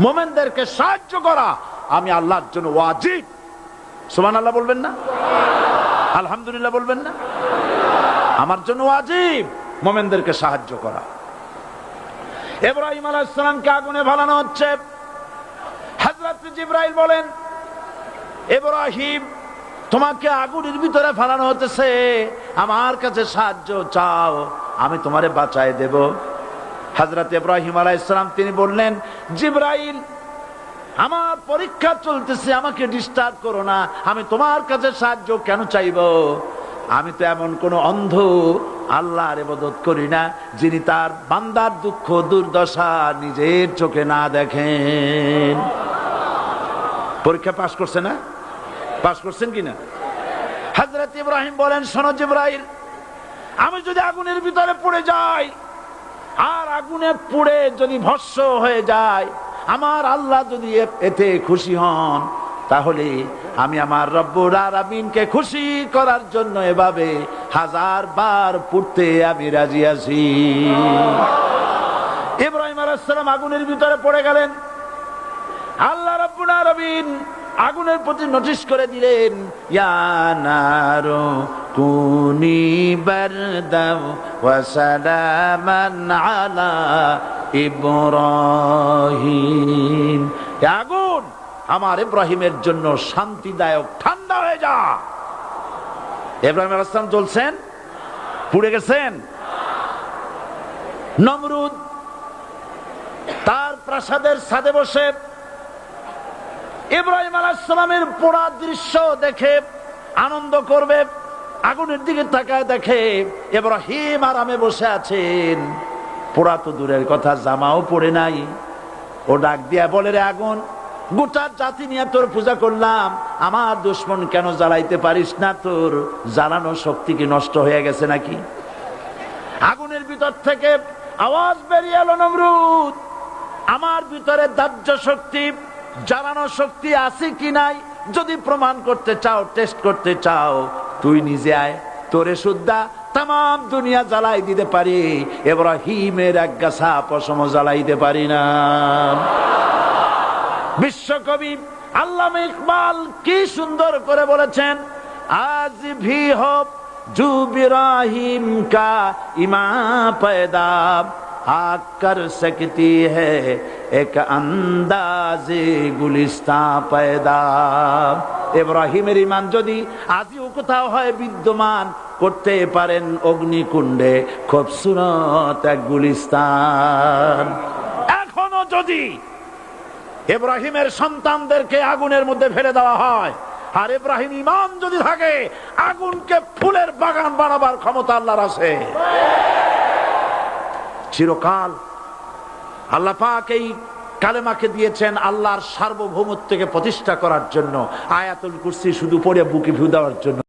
মুমিনদেরকে সাহায্য করা আমি আল্লাহর জন্য ওয়াজিব। সুবহানাল্লাহ বলবেন না? আলহামদুলিল্লাহ বলবেন না? আমার জন্য ওয়াজিব মুমিনদেরকে সাহায্য করা। ইব্রাহিম আলাইহিস সালামকে আগুনে ফেলানো হচ্ছে। হযরত জিবরাইল বলেন, ইব্রাহিম তোমাকে আগুনের ভিতরে ফেলানো হতেছে, আমার কাছে সাহায্য চাও, আমি তোমারে বাঁচায় দেব। হযরত ইব্রাহিম আলাইহিস সালাম তিনি বললেন, জিবরাইল আমার পরীক্ষা চলতেছে, আমাকে ডিস্টার্ব করো না, আমি তোমার কাছে সাহায্য কেন চাইব? আমি তো এমন কোন অন্ধ আল্লাহর ইবাদত করি না যিনি তার বান্দার দুঃখ দুর্দশা নিজের চোখে না দেখেন। পরীক্ষা পাস করছে না? পাস করছেন কিনা? হযরত ইব্রাহিম বলেন, শোনো জিবরাইল, আমি যদি আগুনের ভিতরে পড়ে যাই আর আগুনে পুড়ে যদি ভস্ম হয়ে যায়, আমার আল্লাহ যদি এতে খুশি হন, তাহলে আমি আমার রব্বুল আলামিনকে খুশি করার জন্য এভাবে 1000 বার পড়তে আমি রাজি আছি। ইব্রাহিম আলাইহিস সালাম আগুনের ভিতরে পড়ে গেলেন। আল্লাহ রাব্বুল আলামিন আগুনের প্রতি নোটিশ করে দিলেন, ইয়া নারু কুনি বারদাও ওয়া সালামান আলা ইব্রাহিম। আগুন আমার ইব্রাহিমের জন্য শান্তিদায়ক, ঠান্ডা হয়ে যা। ইব্রাহিম আলাইহিস সালাম জ্বলছেন, পুড়ে গেছেন। নমরুদ তার প্রাসাদের ছাদে বসে ইব্রাহিম আলাইহিস সালামের পোড়া দৃশ্য দেখে আনন্দ করবে, আগুনের দিকে তাকায় দেখে ইব্রাহিম আরামে বসে আছেন। পোড়া তো দূরের কথা, জামাও পরে নাই। ও ডাক দিয়া বলে, রে আগুন, গোটা জাতি নিয়ে তোর পূজা করলাম, আমার দুশমন কেন জ্বালাইতে পারিস না? তোর জ্বালানো শক্তি কি নষ্ট হয়ে গেছে নাকি? আগুনের ভিতর থেকে আওয়াজ বেরিয়ে এলো, নমরুদ, আমার ভিতরে দাহ্য শক্তি, জ্বালানো শক্তি আছে কি নাই যদি প্রমাণ করতে চাও, টেস্ট করতে চাও, তুই নিজে আয়, তোরে সুদ্ধা তাম দুনিয়া জ্বালাই দিতে পারি, ইব্রাহিমের এক গাছা পশম জ্বালাইতে পারি না। বিশ্বকবি আল্লামা ইকবাল কি সুন্দর করে বলেছেন, আজ ভি হো জু ইব্রাহিম কা ইমা पैदा आग कर सकती है एक अंदाजे गुलिस्ता पैदा। ইব্রাহিমের ঈমান যদি আজও কোথাও হয় বিদ্যমান, করতে পারেন অগ্নিকুণ্ডে খুবসুরত এক গুলিস্তান। এখনো যদি ইব্রাহিমের সন্তানদেরকে আগুনের মধ্যে ফেলে দেওয়া হয়, আর ইব্রাহিম ঈমান যদি থাকে, আগুনকে ফুলের বাগান বানাবার ক্ষমতা আল্লাহর আছে। চিরকাল আল্লাহ পাক এই কালেমাকে দিয়েছেন আল্লাহর সার্বভৌমত্বকে প্রতিষ্ঠা করার জন্য। আয়াতুল কুরসি শুধু পড়ে বুকে ফু দেওয়ার জন্য